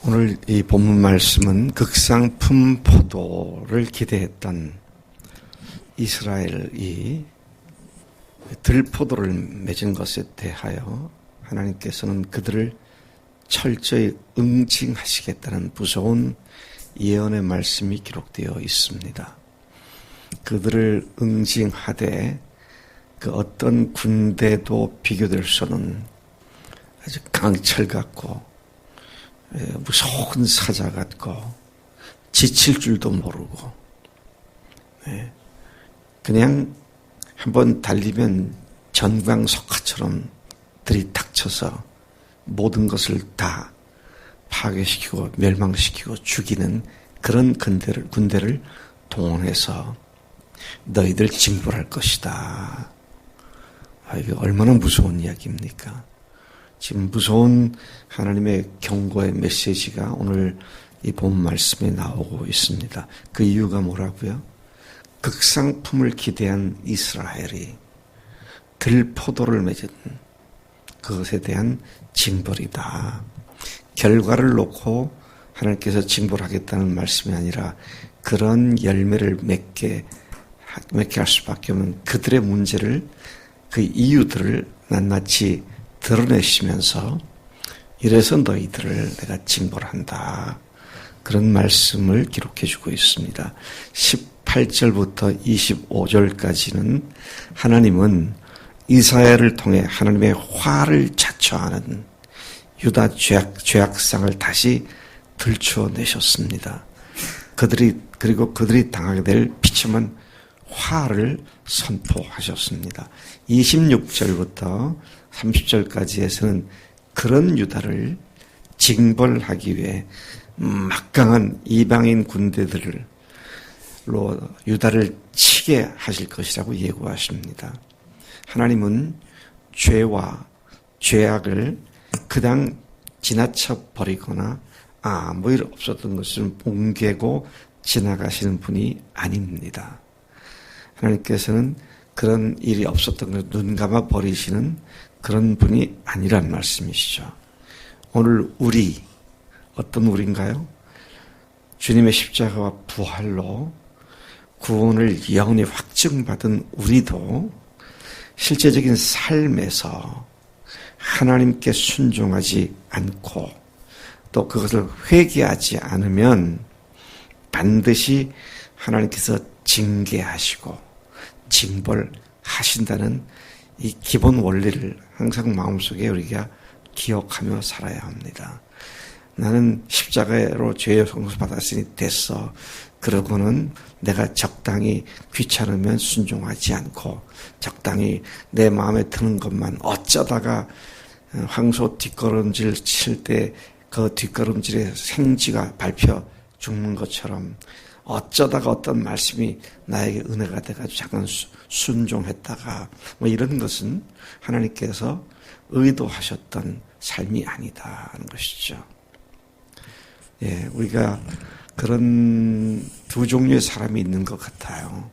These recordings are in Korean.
오늘 이 본문 말씀은 극상품 포도를 기대했던 이스라엘이 들포도를 맺은 것에 대하여 하나님께서는 그들을 철저히 응징하시겠다는 무서운 예언의 말씀이 기록되어 있습니다. 그들을 응징하되 그 어떤 군대도 비교될 수 없는 아주 강철 같고 무서운 사자 같고 지칠 줄도 모르고 그냥 한번 달리면 전광석화처럼 들이닥쳐서 모든 것을 다 파괴시키고 멸망시키고 죽이는 그런 군대를 동원해서 너희들 징벌할 것이다. 이게 얼마나 무서운 이야기입니까? 지금 무서운 하나님의 경고의 메시지가 오늘 이 본 말씀에 나오고 있습니다. 그 이유가 뭐라고요? 극상품을 기대한 이스라엘이 들포도를 맺은 그것에 대한 징벌이다. 결과를 놓고 하나님께서 징벌하겠다는 말씀이 아니라 그런 열매를 맺게 할 수밖에 없는 그들의 문제를 그 이유들을 낱낱이 드러내시면서 이래서 너희들을 내가 징벌한다. 그런 말씀을 기록해 주고 있습니다. 18절부터 25절까지는 하나님은 이스라엘을 통해 하나님의 화를 자초하는 유다 죄악상을 다시 들춰내셨습니다. 그리고 그들이 당하게 될 비참한 화를 선포하셨습니다. 26절부터 30절까지에서는 그런 유다를 징벌하기 위해 막강한 이방인 군대들로 유다를 치게 하실 것이라고 예고하십니다. 하나님은 죄와 죄악을 그냥 지나쳐 버리거나 아무 일 없었던 것을 뭉개고 지나가시는 분이 아닙니다. 하나님께서는 그런 일이 없었던 것을 눈 감아 버리시는 그런 분이 아니란 말씀이시죠. 오늘 우리 어떤 우리인가요? 주님의 십자가와 부활로 구원을 영원히 확증받은 우리도 실제적인 삶에서 하나님께 순종하지 않고 또 그것을 회개하지 않으면 반드시 하나님께서 징계하시고 징벌하신다는 이 기본 원리를 항상 마음속에 우리가 기억하며 살아야 합니다. 나는 십자가로 죄의 용서 받았으니 됐어. 그러고는 내가 적당히 귀찮으면 순종하지 않고 적당히 내 마음에 드는 것만 어쩌다가 황소 뒷걸음질 칠 때 그 뒷걸음질에 생쥐가 밟혀 죽는 것처럼 어쩌다가 어떤 말씀이 나에게 은혜가 돼가지고 잠깐 순종했다가 뭐 이런 것은 하나님께서 의도하셨던 삶이 아니다는 것이죠. 우리가 그런 두 종류의 사람이 있는 것 같아요.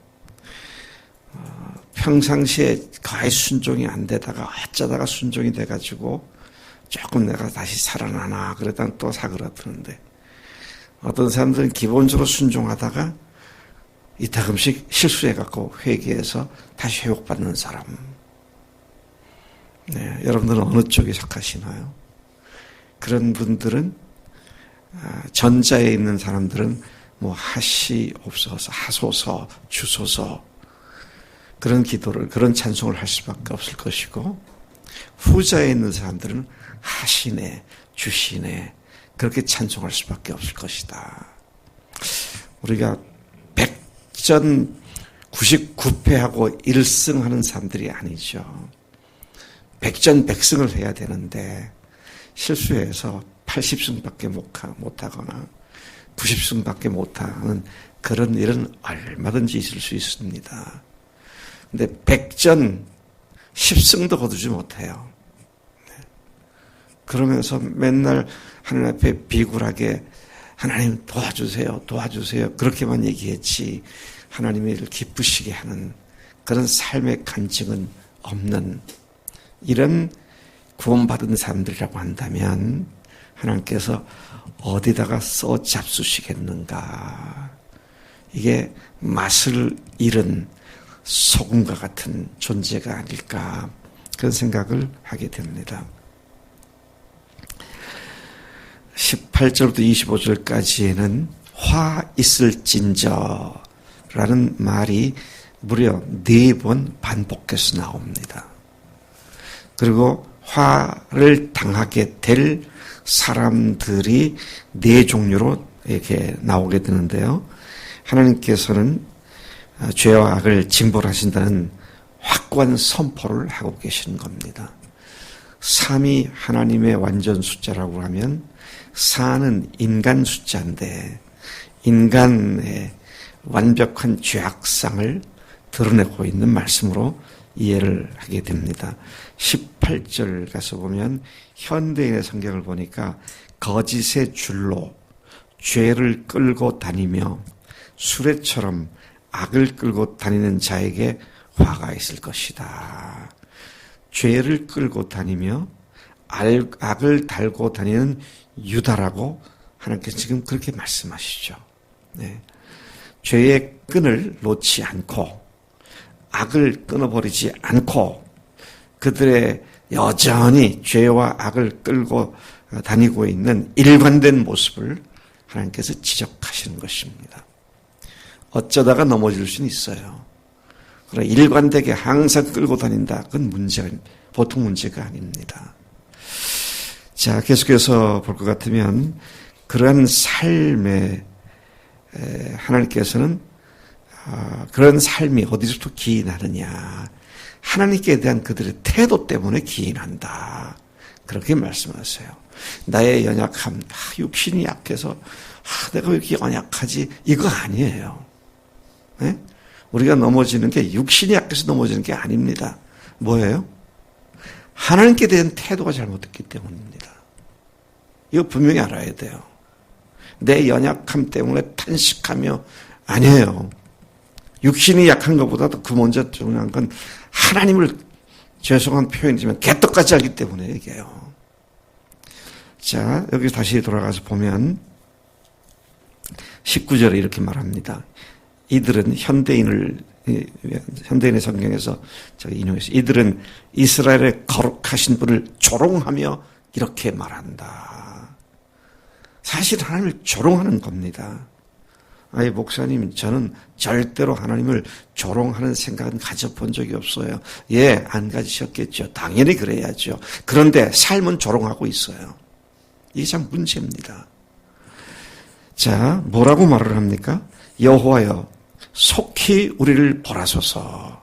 평상시에 거의 순종이 안 되다가 어쩌다가 순종이 돼가지고 조금 내가 다시 살아나나 그러다가 또 사그라드는데 어떤 사람들은 기본적으로 순종하다가 이따금씩 실수해갖고 회개해서 다시 회복받는 사람. 여러분들은 어느 쪽에 속하시나요? 그런 분들은 전자에 있는 사람들은 뭐 하시옵소서, 하소서, 주소서 그런 기도를 그런 찬송을 할 수밖에 없을 것이고 후자에 있는 사람들은 하시네, 주시네 그렇게 찬송할 수밖에 없을 것이다. 우리가 100전 99패하고 1승하는 사람들이 아니죠. 100전 100승을 해야 되는데 실수해서 80승밖에 못하거나 90승밖에 못하는 그런 일은 얼마든지 있을 수 있습니다. 근데 100전 10승도 거두지 못해요. 그러면서 맨날 하나님 앞에 비굴하게 하나님 도와주세요 그렇게만 얘기했지 하나님의 일을 기쁘시게 하는 그런 삶의 간증은 없는 이런 구원받은 사람들이라고 한다면 하나님께서 어디다가 써 잡수시겠는가. 이게 맛을 잃은 소금과 같은 존재가 아닐까, 그런 생각을 하게 됩니다. 18절부터 25절까지에는 화 있을진저라는 말이 무려 4번 반복해서 나옵니다. 그리고 화를 당하게 될 사람들이 4종류로 이렇게 나오게 되는데요. 하나님께서는 죄와 악을 징벌하신다는 확고한 선포를 하고 계시는 겁니다. 3이 하나님의 완전 숫자라고 하면 4는 인간 숫자인데 인간의 완벽한 죄악상을 드러내고 있는 말씀으로 이해를 하게 됩니다. 18절 가서 보면 현대인의 성경을 보니까 거짓의 줄로 죄를 끌고 다니며 수레처럼 악을 끌고 다니는 자에게 화가 있을 것이다. 죄를 끌고 다니며 악을 달고 다니는 유다라고 하나님께서 지금 그렇게 말씀하시죠. 네. 죄의 끈을 놓지 않고 악을 끊어버리지 않고 그들의 여전히 죄와 악을 끌고 다니고 있는 일관된 모습을 하나님께서 지적하시는 것입니다. 어쩌다가 넘어질 수는 있어요. 그러나 일관되게 항상 끌고 다닌다. 그건 보통 문제가 아닙니다. 자, 계속해서 볼 것 같으면 그러한 삶에 하나님께서는 그런 삶이 어디서부터 기인하느냐. 하나님께 대한 그들의 태도 때문에 기인한다. 그렇게 말씀하세요. 나의 연약함, 육신이 약해서 내가 왜 이렇게 연약하지? 이거 아니에요. 네? 우리가 넘어지는 게 육신이 약해서 넘어지는 게 아닙니다. 뭐예요? 하나님께 대한 태도가 잘못됐기 때문입니다. 이거 분명히 알아야 돼요. 내 연약함 때문에 탄식하며 아니에요. 육신이 약한 것보다도 그 먼저 중요한 건 하나님을, 죄송한 표현이지만 개떡같이 알기 때문에 얘기해요. 자, 여기 다시 돌아가서 보면 19절에 이렇게 말합니다. 이들은 현대인의 성경에서 제가 인용해서 이들은 이스라엘의 거룩하신 분을 조롱하며 이렇게 말한다. 사실 하나님을 조롱하는 겁니다. 아니, 목사님, 저는 절대로 하나님을 조롱하는 생각은 가져본 적이 없어요. 예, 안 가지셨겠죠. 당연히 그래야죠. 그런데 삶은 조롱하고 있어요. 이게 참 문제입니다. 자, 뭐라고 말을 합니까? 여호와여, 속히 우리를 보라소서.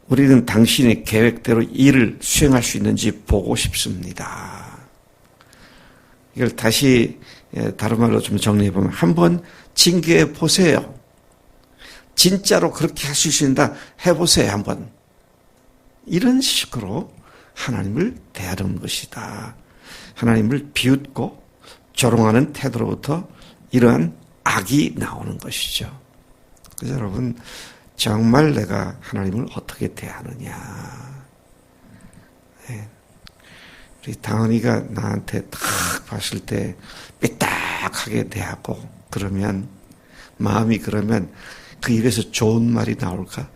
우리는 당신의 계획대로 일을 수행할 수 있는지 보고 싶습니다. 이걸 다시 다른 말로 좀 정리해보면 한번 징계해 보세요. 진짜로 그렇게 할 수 있습니다. 해보세요, 한번. 이런 식으로 하나님을 대하는 것이다. 하나님을 비웃고 조롱하는 태도로부터 이러한 악이 나오는 것이죠. 그래서 여러분, 정말 내가 하나님을 어떻게 대하느냐. 네. 우리 당은이가 나한테 딱 봤을 때 삐딱하게 대하고 그러면, 마음이 그러면 그 입에서 좋은 말이 나올까?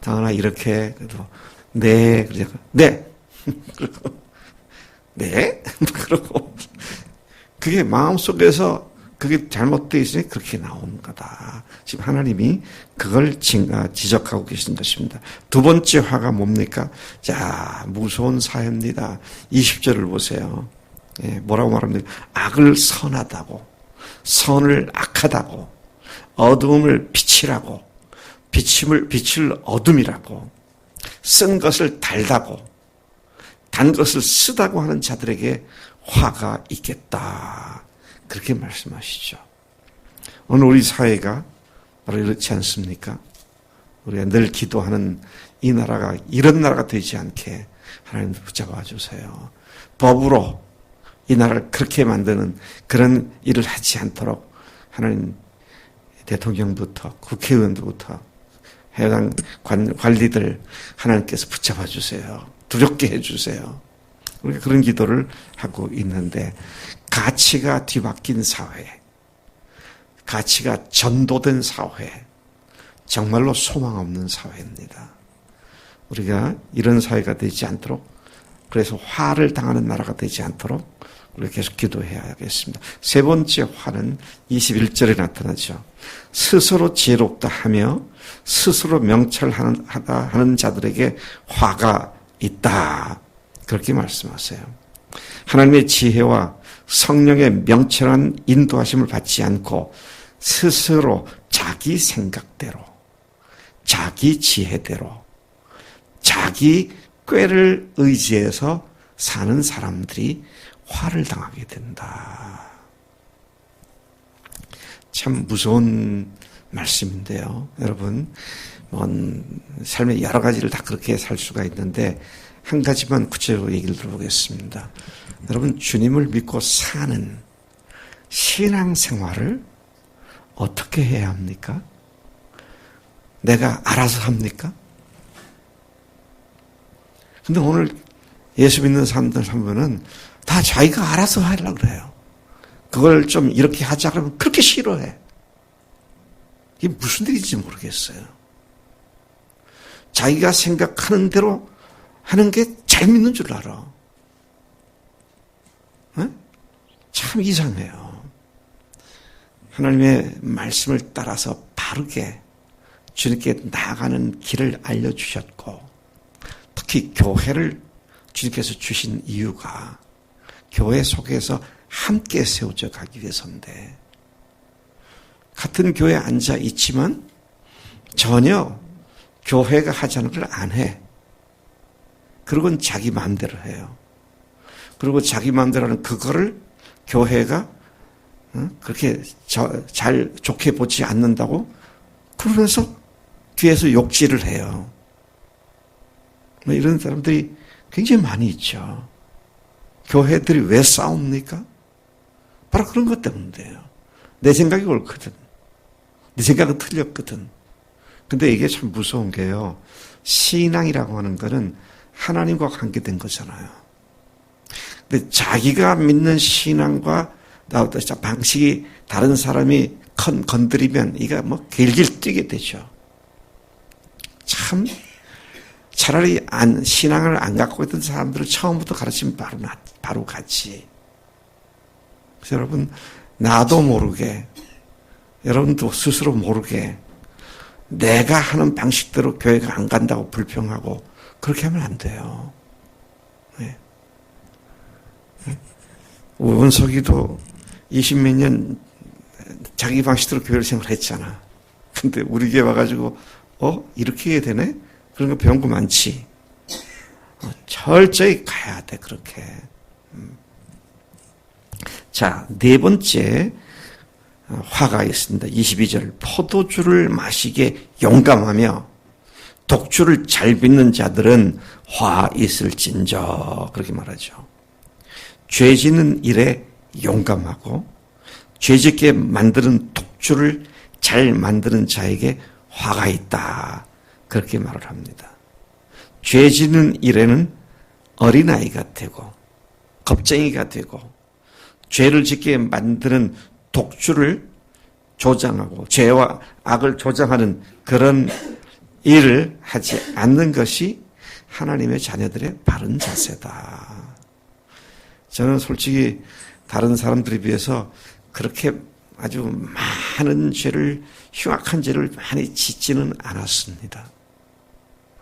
당은아, 이렇게, 그래도, 네, 그러자, 네! 그러고, 네? 그러고, 그게 마음속에서 그게 잘못되어 있으니 그렇게 나오는 거다. 지금 하나님이 그걸 지적하고 계신 것입니다. 두 번째 화가 뭡니까? 자, 무서운 사회입니다. 20절을 보세요. 예, 뭐라고 말합니까? 악을 선하다고, 선을 악하다고, 어두움을 빛이라고, 빛을 어둠이라고, 쓴 것을 달다고, 단 것을 쓰다고 하는 자들에게 화가 있겠다. 그렇게 말씀하시죠. 오늘 우리 사회가 바로 이렇지 않습니까? 우리가 늘 기도하는 이 나라가 이런 나라가 되지 않게 하나님 붙잡아 주세요. 법으로 이 나라를 그렇게 만드는 그런 일을 하지 않도록 하나님, 대통령부터 국회의원들부터 해당 관리들 하나님께서 붙잡아 주세요. 두렵게 해 주세요. 우리가 그런 기도를 하고 있는데, 가치가 뒤바뀐 사회, 가치가 전도된 사회, 정말로 소망 없는 사회입니다. 우리가 이런 사회가 되지 않도록, 그래서 화를 당하는 나라가 되지 않도록 우리가 계속 기도해야겠습니다. 세 번째 화는 21절에 나타나죠. 스스로 지혜롭다 하며 스스로 명철하는 자들에게 화가 있다. 그렇게 말씀하세요. 하나님의 지혜와 성령의 명철한 인도하심을 받지 않고 스스로 자기 생각대로, 자기 지혜대로, 자기 꾀를 의지해서 사는 사람들이 화를 당하게 된다. 참 무서운 말씀인데요. 여러분, 삶의 여러 가지를 다 그렇게 살 수가 있는데 한 가지만 구체적으로 얘기를 들어보겠습니다. 여러분, 주님을 믿고 사는 신앙생활을 어떻게 해야 합니까? 내가 알아서 합니까? 근데 오늘 예수 믿는 사람들 보면은 다 자기가 알아서 하려고 그래요. 그걸 좀 이렇게 하자 그러면 그렇게 싫어해. 이게 무슨 일인지 모르겠어요. 자기가 생각하는 대로 하는 게 잘 믿는 줄 알아. 네? 참 이상해요. 하나님의 말씀을 따라서 바르게 주님께 나아가는 길을 알려주셨고, 특히 교회를 주님께서 주신 이유가 교회 속에서 함께 세워져 가기 위해서인데, 같은 교회에 앉아 있지만 전혀 교회가 하자는 걸 안 해. 그리고는 자기 마음대로 해요. 그리고 자기 마음대로 하는 그거를 교회가 그렇게 잘 좋게 보지 않는다고 그러면서 뒤에서 욕질을 해요. 이런 사람들이 굉장히 많이 있죠. 교회들이 왜 싸웁니까? 바로 그런 것 때문인데요. 내 생각이 옳거든. 내 생각은 틀렸거든. 근데 이게 참 무서운 게요. 신앙이라고 하는 거는 하나님과 관계된 거잖아요. 근데 자기가 믿는 신앙과 방식이 다른 사람이 건드리면 이가 길길 뛰게 되죠. 참 차라리 신앙을 안 갖고 있던 사람들을 처음부터 가르치면 바로 가지. 그래서 여러분, 나도 모르게, 여러분도 스스로 모르게 내가 하는 방식대로 교회가 안 간다고 불평하고 그렇게 하면 안 돼요. 네. 원석이도 20몇 년 자기 방식대로 교회를 생활했잖아. 근데 우리 교회 와가지고 이렇게 해야 되네? 그런 거 배운 거 많지. 철저히 가야 돼, 그렇게. 자, 네 번째 화가 있습니다. 22절. 포도주를 마시게 용감하며 독주를 잘 빚는 자들은 화 있을진저. 그렇게 말하죠. 죄 짓는 일에 용감하고 죄 짓게 만드는 독주를 잘 만드는 자에게 화가 있다. 그렇게 말을 합니다. 죄 짓는 일에는 어린아이가 되고 겁쟁이가 되고 죄를 짓게 만드는 독주를 조장하고 죄와 악을 조장하는 그런 일을 하지 않는 것이 하나님의 자녀들의 바른 자세다. 저는 솔직히 다른 사람들에 비해서 그렇게 아주 많은 죄를, 흉악한 죄를 많이 짓지는 않았습니다.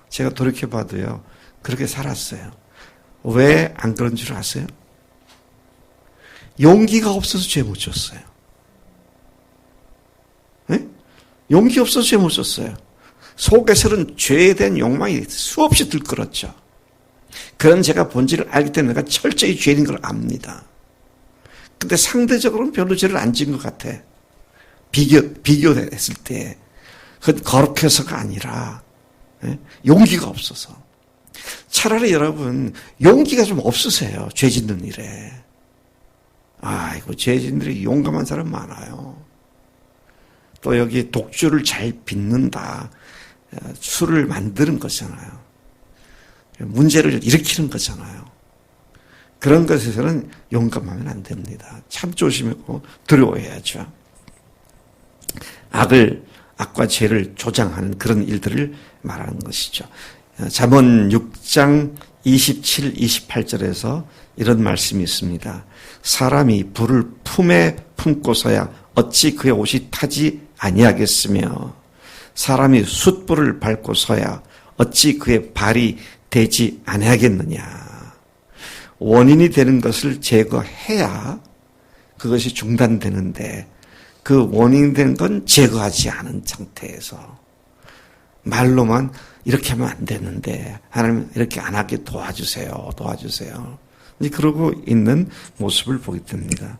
제가 돌이켜봐도요, 그렇게 살았어요. 왜 안 그런 줄 아세요? 용기가 없어서 죄 못 졌어요. 네? 용기 없어서 죄 못 졌어요. 속에서는 죄에 대한 욕망이 수없이 들끓었죠. 그런 제가 본질을 알기 때문에 내가 철저히 죄인 걸 압니다. 근데 상대적으로는 별로 죄를 안 지은 것 같아. 비교했을 때. 그건 거룩해서가 아니라, 용기가 없어서. 차라리 여러분, 용기가 좀 없으세요. 죄 짓는 일에. 아이고, 죄 짓는 일에 용감한 사람 많아요. 또 여기 독주를 잘 빚는다. 술을 만드는 거잖아요. 문제를 일으키는 거잖아요. 그런 것에서는 용감하면 안 됩니다. 참 조심하고 두려워해야죠. 악과 죄를 조장하는 그런 일들을 말하는 것이죠. 잠언 6장 27, 28절에서 이런 말씀이 있습니다. 사람이 불을 품에 품고서야 어찌 그의 옷이 타지 아니하겠으며 사람이 숯불을 밟고서야 어찌 그의 발이 되지 아니하겠느냐. 원인이 되는 것을 제거해야 그것이 중단되는데 그 원인이 되는 건 제거하지 않은 상태에서 말로만 이렇게 하면 안 되는데 하나님 이렇게 안 하게 도와주세요. 그러고 있는 모습을 보게 됩니다.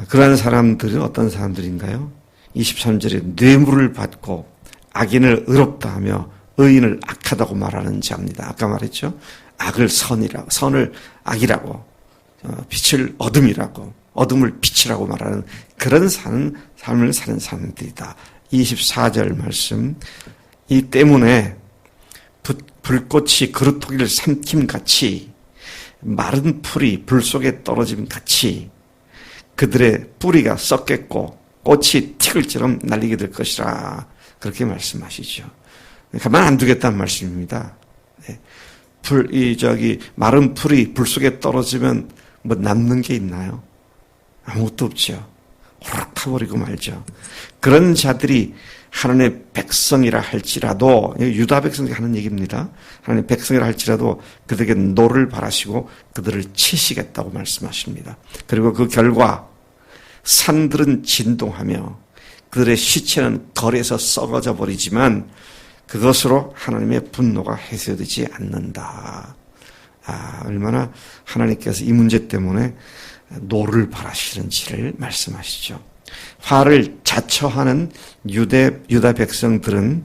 그러한 사람들은 어떤 사람들인가요? 23절에 뇌물을 받고 악인을 의롭다 하며 의인을 악하다고 말하는 자입니다. 아까 말했죠. 악을 선을 악이라고, 빛을 어둠이라고, 어둠을 빛이라고 말하는 그런 삶을 사는 사람들이다. 24절 말씀. 이 때문에 불꽃이 그루터기를 삼킴같이 마른 풀이 불 속에 떨어짐 같이 그들의 뿌리가 썩겠고 꽃이 티글처럼 날리게 될 것이라 그렇게 말씀하시죠. 가만 안 두겠다는 말씀입니다. 마른 풀이 불 속에 떨어지면 뭐 남는 게 있나요? 아무것도 없죠. 호락 타버리고 말죠. 그런 자들이 하나님의 백성이라 할지라도, 유다 백성이 하는 얘기입니다. 하나님의 백성이라 할지라도 그들에게 노를 바라시고 그들을 치시겠다고 말씀하십니다. 그리고 그 결과 산들은 진동하며 그들의 시체는 거리에서 썩어져 버리지만 그것으로 하나님의 분노가 해소되지 않는다. 얼마나 하나님께서 이 문제 때문에 노를 바라시는지를 말씀하시죠. 화를 자처하는 유다 백성들을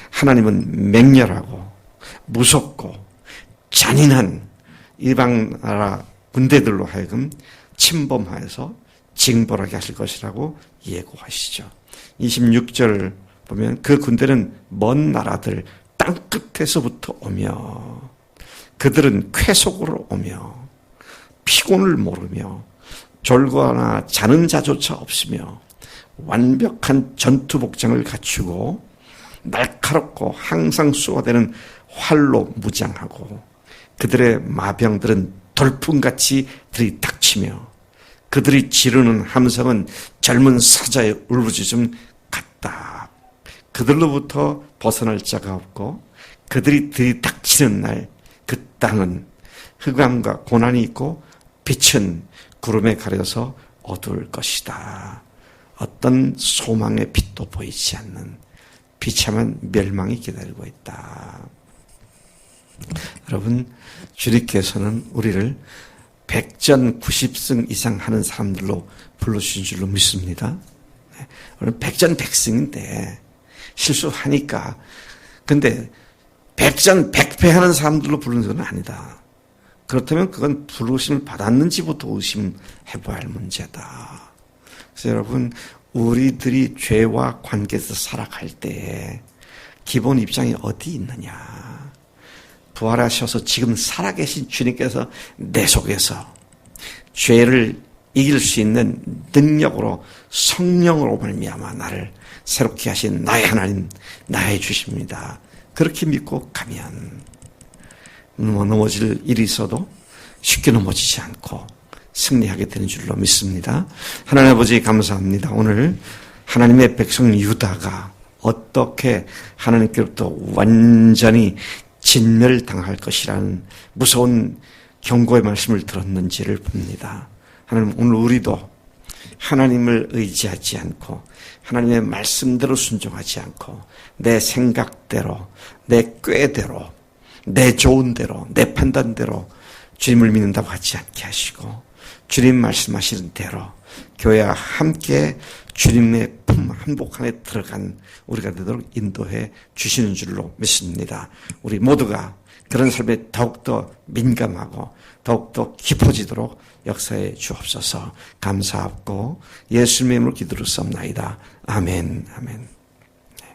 하나님은 맹렬하고 무섭고 잔인한 이방 나라 군대들로 하여금 침범하여서 징벌하게 하실 것이라고 예고하시죠. 26절 보면 그 군대는 먼 나라들 땅끝에서부터 오며 그들은 쾌속으로 오며 피곤을 모르며 졸거나 자는 자조차 없으며 완벽한 전투 복장을 갖추고 날카롭고 항상 쏘아대는 활로 무장하고 그들의 마병들은 돌풍같이 들이닥치며 그들이 지르는 함성은 젊은 사자의 울부짖음 같다. 그들로부터 벗어날 자가 없고 그들이 들이닥치는 날 그 땅은 흑암과 고난이 있고 빛은 구름에 가려서 어두울 것이다. 어떤 소망의 빛도 보이지 않는 비참한 멸망이 기다리고 있다. 여러분, 주님께서는 우리를 백전 90승 이상 하는 사람들로 불러주신 줄로 믿습니다. 우리는 백전백승인데 실수하니까. 근데 백전 백패 하는 사람들로 부르는 건 아니다. 그렇다면 그건 부르심을 받았는지부터 의심해봐야 할 문제다. 그래서 여러분, 우리들이 죄와 관계에서 살아갈 때에 기본 입장이 어디 있느냐. 부활하셔서 지금 살아계신 주님께서 내 속에서 죄를 이길 수 있는 능력으로 성령으로 말미암아 나를 새롭게 하신 나의 하나님, 나의 주십니다. 그렇게 믿고 가면 넘어질 일이 있어도 쉽게 넘어지지 않고 승리하게 되는 줄로 믿습니다. 하나님 아버지 감사합니다. 오늘 하나님의 백성 유다가 어떻게 하나님께로부터 완전히 진멸당할 것이라는 무서운 경고의 말씀을 들었는지를 봅니다. 하나님, 오늘 우리도 하나님을 의지하지 않고 하나님의 말씀대로 순종하지 않고 내 생각대로, 내 꾀대로, 내 좋은 대로, 내 판단대로 주님을 믿는다고 하지 않게 하시고 주님 말씀하시는 대로 교회와 함께 주님의 품 한복 안에 들어간 우리가 되도록 인도해 주시는 줄로 믿습니다. 우리 모두가 그런 삶에 더욱더 민감하고 더욱더 깊어지도록 역사해 주옵소서. 감사하고 예수님의 이름으로 기도를 쌉나이다. 아멘. 아멘.